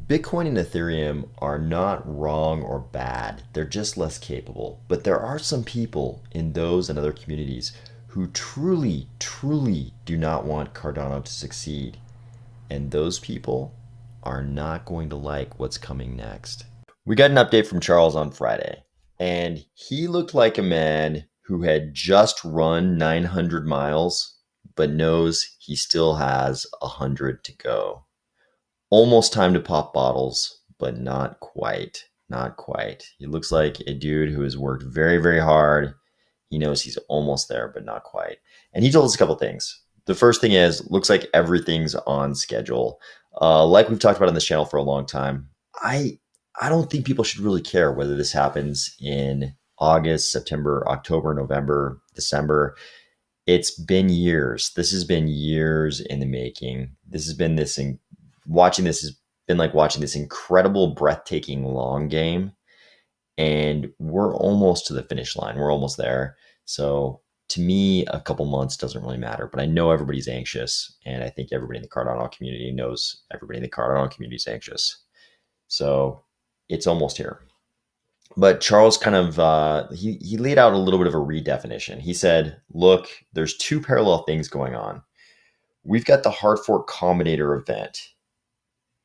Bitcoin and Ethereum are not wrong or bad. They're just less capable. But there are some people in those and other communities who truly, truly do not want Cardano to succeed. And those people are not going to like what's coming next. We got an update from Charles on Friday, and he looked like a man who had just run 900 miles, but knows he still has 100 to go. Almost time to pop bottles, but not quite. Not quite. He looks like a dude who has worked very, very hard. He knows he's almost there, but not quite. And he told us a couple things. The first thing is, looks like everything's on schedule. Like we've talked about on this channel for a long time, I don't think people should really care whether this happens in August, September, October, November, December. It's been years. This has been years in the making. This has been watching this has been like watching this incredible, breathtaking long game. And we're almost to the finish line. We're almost there. So to me, a couple months doesn't really matter, but I know everybody's anxious. And I think everybody in the Cardano community knows everybody in the Cardano community is anxious. So it's almost here. But Charles kind of he laid out a little bit of a redefinition. He said, "Look, there's two parallel things going on. We've got the hard fork combinator event.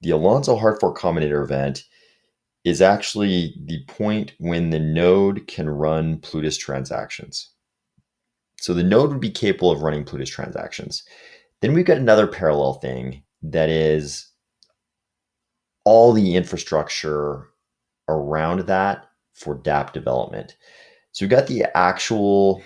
The Alonzo hard fork combinator event is actually the point when the node can run Plutus transactions. So the node would be capable of running Plutus transactions. Then we've got another parallel thing that is all the infrastructure around that for dApp development. So we've got the actual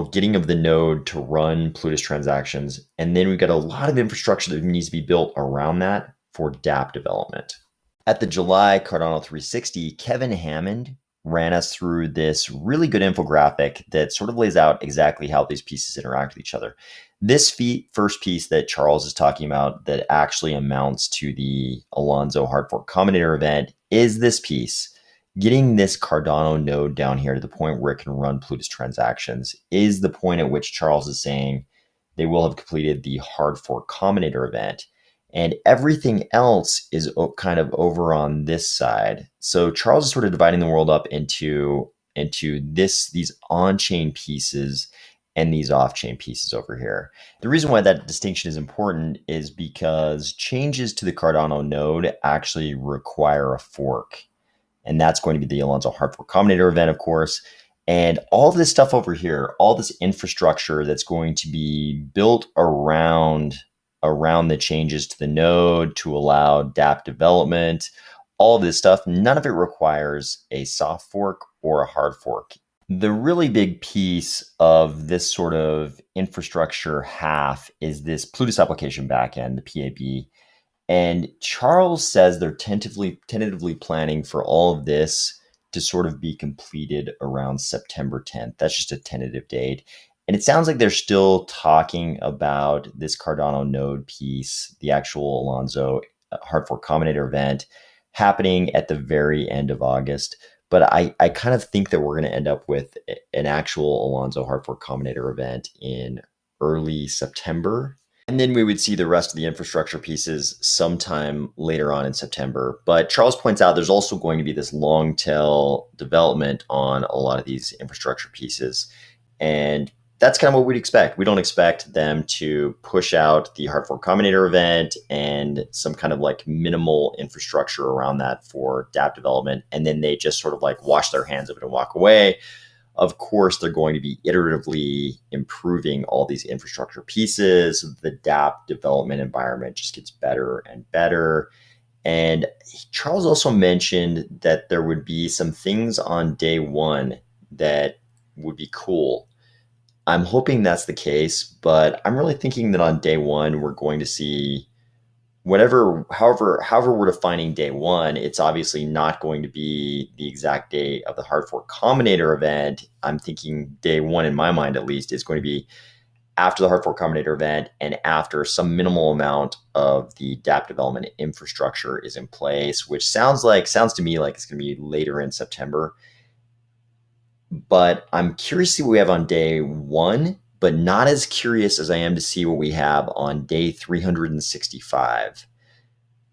getting of the node to run Plutus transactions, and then we've got a lot of infrastructure that needs to be built around that for dApp development. At the July Cardano 360, Kevin Hammond ran us through this really good infographic that sort of lays out exactly how these pieces interact with each other. This first piece that Charles is talking about that actually amounts to the Alonzo hard fork combinator event is this piece. Getting this Cardano node down here to the point where it can run Plutus transactions is the point at which Charles is saying they will have completed the hard fork combinator event. And everything else is kind of over on this side. So Charles is sort of dividing the world up into these on-chain pieces and these off-chain pieces over here. The reason why that distinction is important is because changes to the Cardano node actually require a fork. And that's going to be the Alonzo hard fork combinator event, of course. And all this stuff over here, all this infrastructure that's going to be built around the changes to the node to allow dApp development, all this stuff, none of it requires a soft fork or a hard fork. The really big piece of this sort of infrastructure half is this Plutus application backend, the PAB. And Charles says they're tentatively planning for all of this to sort of be completed around September 10th. That's just a tentative date. And it sounds like they're still talking about this Cardano node piece, the actual Alonzo hard fork combinator event happening at the very end of August. But I kind of think that we're going to end up with an actual Alonzo hard fork combinator event in early September. And then we would see the rest of the infrastructure pieces sometime later on in September. But Charles points out there's also going to be this long tail development on a lot of these infrastructure pieces. And that's kind of what we'd expect. We don't expect them to push out the hard fork combinator event and some kind of like minimal infrastructure around that for dApp development. And then they just sort of like wash their hands of it and walk away. Of course, they're going to be iteratively improving all these infrastructure pieces. The dApp development environment just gets better and better. And Charles also mentioned that there would be some things on day one that would be cool. I'm hoping that's the case, but I'm really thinking that on day one, we're going to see however we're defining day one. It's obviously not going to be the exact day of the hard fork combinator event. I'm thinking day one, in my mind at least, is going to be after the hard fork combinator event and after some minimal amount of the dApp development infrastructure is in place, which sounds to me like it's going to be later in September. But I'm curious to see what we have on day one, but not as curious as I am to see what we have on day 365.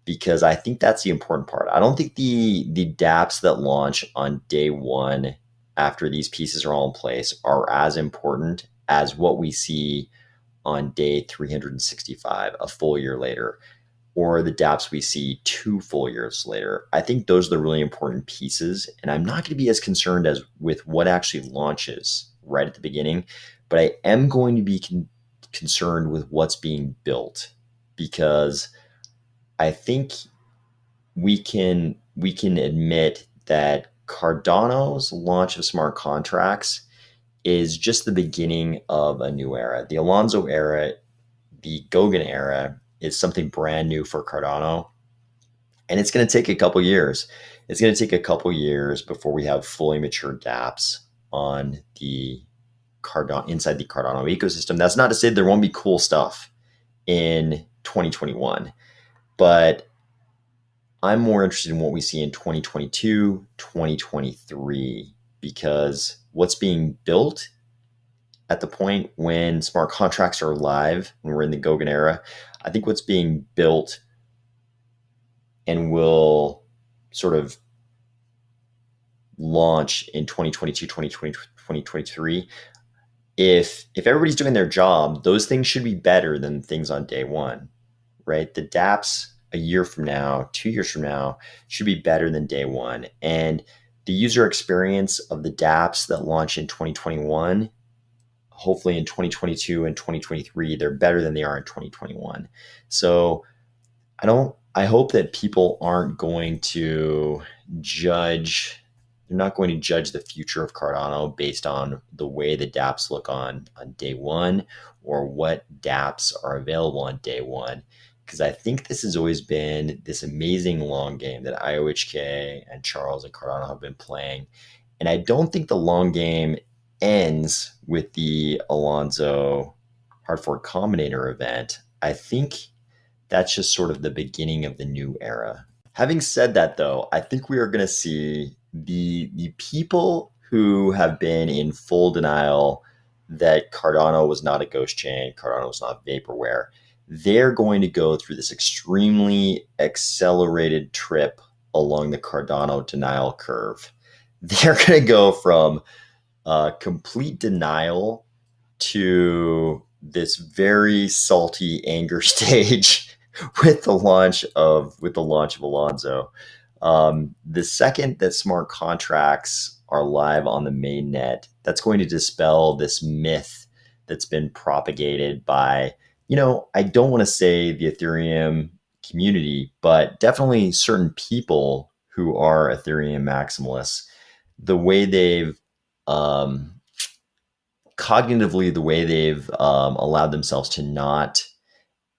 because I think that's the important part. I don't think the dApps that launch on day one after these pieces are all in place are as important as what we see on day 365, a full year later, or the dApps we see 2 full years later. I think those are the really important pieces. And I'm not going to be as concerned as with what actually launches right at the beginning, but I am going to be concerned with what's being built, because I think we can admit that Cardano's launch of smart contracts is just the beginning of a new era. The Alonzo era, the Goguen era, is something brand new for Cardano, and it's going to take a couple years. It's going to take a couple years before we have fully mature dApps on the Cardano inside the Cardano ecosystem. That's not to say there won't be cool stuff in 2021, but I'm more interested in what we see in 2022, 2023, because what's being built at the point when smart contracts are live, when we're in the Goguen era, I think what's being built and will sort of launch in 2022, 2020, 2023, if everybody's doing their job, those things should be better than things on day one, right? The dApps a year from now, 2 years from now, should be better than day one. And the user experience of the dApps that launch in 2021, hopefully in 2022 and 2023, they're better than they are in 2021. So I hope that people aren't going to judge, they're not going to judge the future of Cardano based on the way the dApps look on day one, or what dApps are available on day one. Because I think this has always been this amazing long game that IOHK and Charles and Cardano have been playing. And I don't think the long game ends with the Alonzo Hard Fork Combinator event. I think that's just sort of the beginning of the new era. Having said that, though, I think we are going to see the people who have been in full denial that Cardano was not a ghost chain, Cardano was not vaporware, they're going to go through this extremely accelerated trip along the Cardano denial curve. They're going to go from complete denial to this very salty anger stage with the launch of Alonzo. The second that smart contracts are live on the mainnet, that's going to dispel this myth that's been propagated by, I don't want to say the Ethereum community, but definitely certain people who are Ethereum maximalists. The way they've cognitively, the way they've allowed themselves to not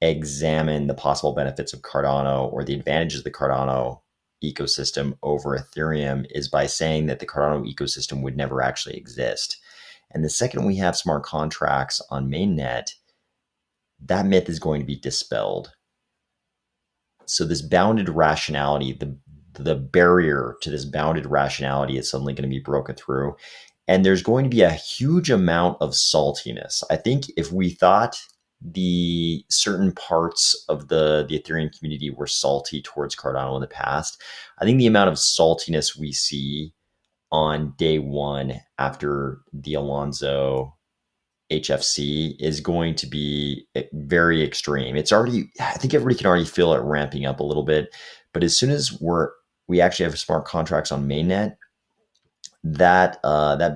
examine the possible benefits of Cardano or the advantages of the Cardano ecosystem over Ethereum is by saying that the Cardano ecosystem would never actually exist. And the second we have smart contracts on mainnet, that myth is going to be dispelled. So this bounded rationality, the barrier to this bounded rationality is suddenly going to be broken through. And there's going to be a huge amount of saltiness. I think if we thought the certain parts of the Ethereum community were salty towards Cardano in the past, I think the amount of saltiness we see on day one after the Alonzo HFC is going to be very extreme. It's already, I think everybody can already feel it ramping up a little bit. But as soon as we actually have smart contracts on mainnet, that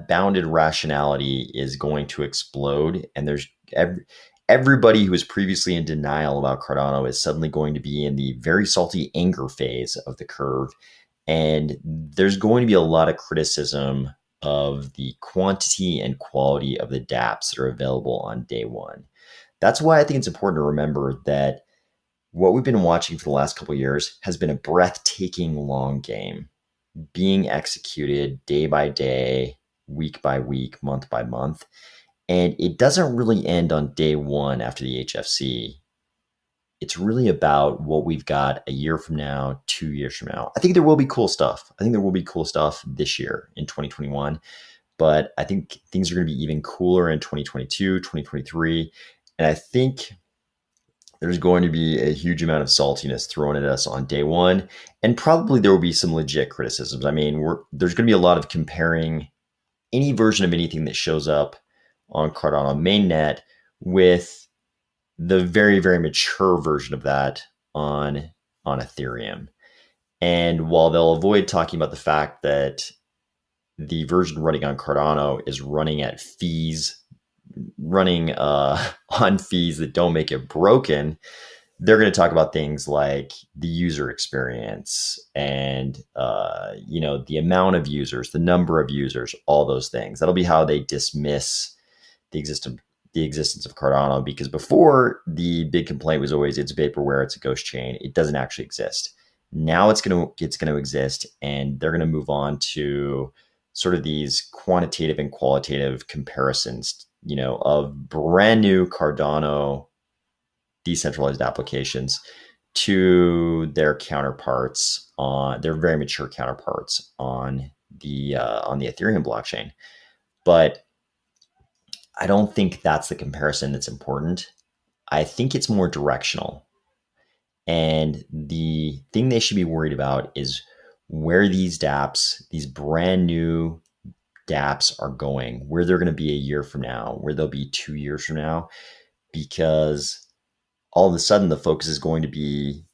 bounded rationality is going to explode, and there's everybody who was previously in denial about Cardano is suddenly going to be in the very salty anger phase of the curve, and there's going to be a lot of criticism of the quantity and quality of the dApps that are available on day one. That's why I think it's important to remember that what we've been watching for the last couple of years has been a breathtaking long game being executed day by day, week by week, month by month. And it doesn't really end on day one after the HFC. It's really about what we've got a year from now, 2 years from now. I think there will be cool stuff. I think there will be cool stuff this year in 2021. But I think things are going to be even cooler in 2022, 2023. And I think There's going to be a huge amount of saltiness thrown at us on day one, and probably there will be some legit criticisms. I mean, there's going to be a lot of comparing any version of anything that shows up on Cardano mainnet with the very, very mature version of that on Ethereum. And while they'll avoid talking about the fact that the version running on Cardano is running at fees, running on fees that don't make it broken, they're going to talk about things like the user experience and the amount of users, the number of users, all those things. That'll be how they dismiss the existence of Cardano, because before the big complaint was always it's vaporware, it's a ghost chain, it doesn't actually exist. Now it's going to exist, and they're going to move on to sort of these quantitative and qualitative comparisons, of brand new Cardano decentralized applications to their counterparts on their very mature counterparts on the Ethereum blockchain. But I don't think that's the comparison that's important. I think it's more directional. And the thing they should be worried about is where these dApps, these brand new dApps, are going, where they're going to be a year from now, where they'll be 2 years from now, because all of a sudden the focus is going to be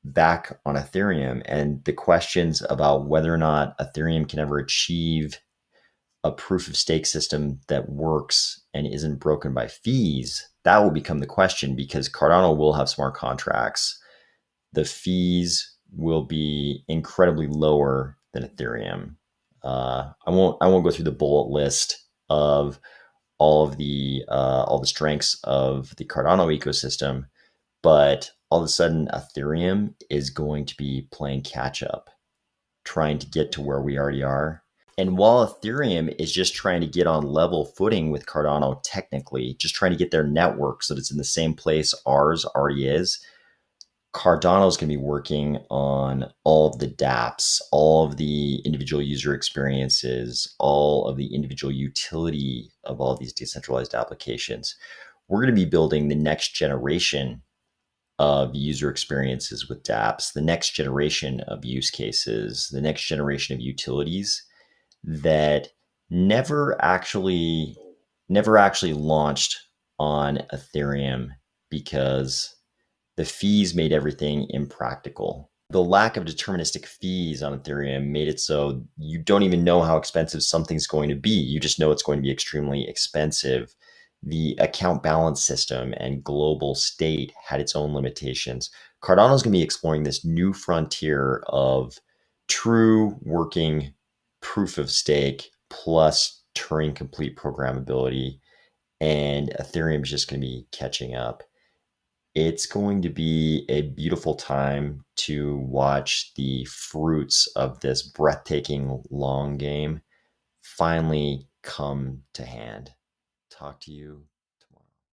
back on Ethereum, and the questions about whether or not Ethereum can ever achieve a proof of stake system that works and isn't broken by fees, that will become the question, because Cardano will have smart contracts. The fees will be incredibly lower than Ethereum. I won't go through the bullet list of all the strengths of the Cardano ecosystem, but all of a sudden Ethereum is going to be playing catch up, trying to get to where we already are. And while Ethereum is just trying to get on level footing with Cardano, technically, just trying to get their network so that it's in the same place ours already is, Cardano is going to be working on all of the dApps, all of the individual user experiences, all of the individual utility of all of these decentralized applications. We're going to be building the next generation of user experiences with dApps, the next generation of use cases, the next generation of utilities that never actually launched on Ethereum, because the fees made everything impractical. The lack of deterministic fees on Ethereum made it so you don't even know how expensive something's going to be. You just know it's going to be extremely expensive. The account balance system and global state had its own limitations. Cardano's going to be exploring this new frontier of true working proof of stake plus Turing complete programmability, and Ethereum is just going to be catching up. It's going to be a beautiful time to watch the fruits of this breathtaking long game finally come to hand. Talk to you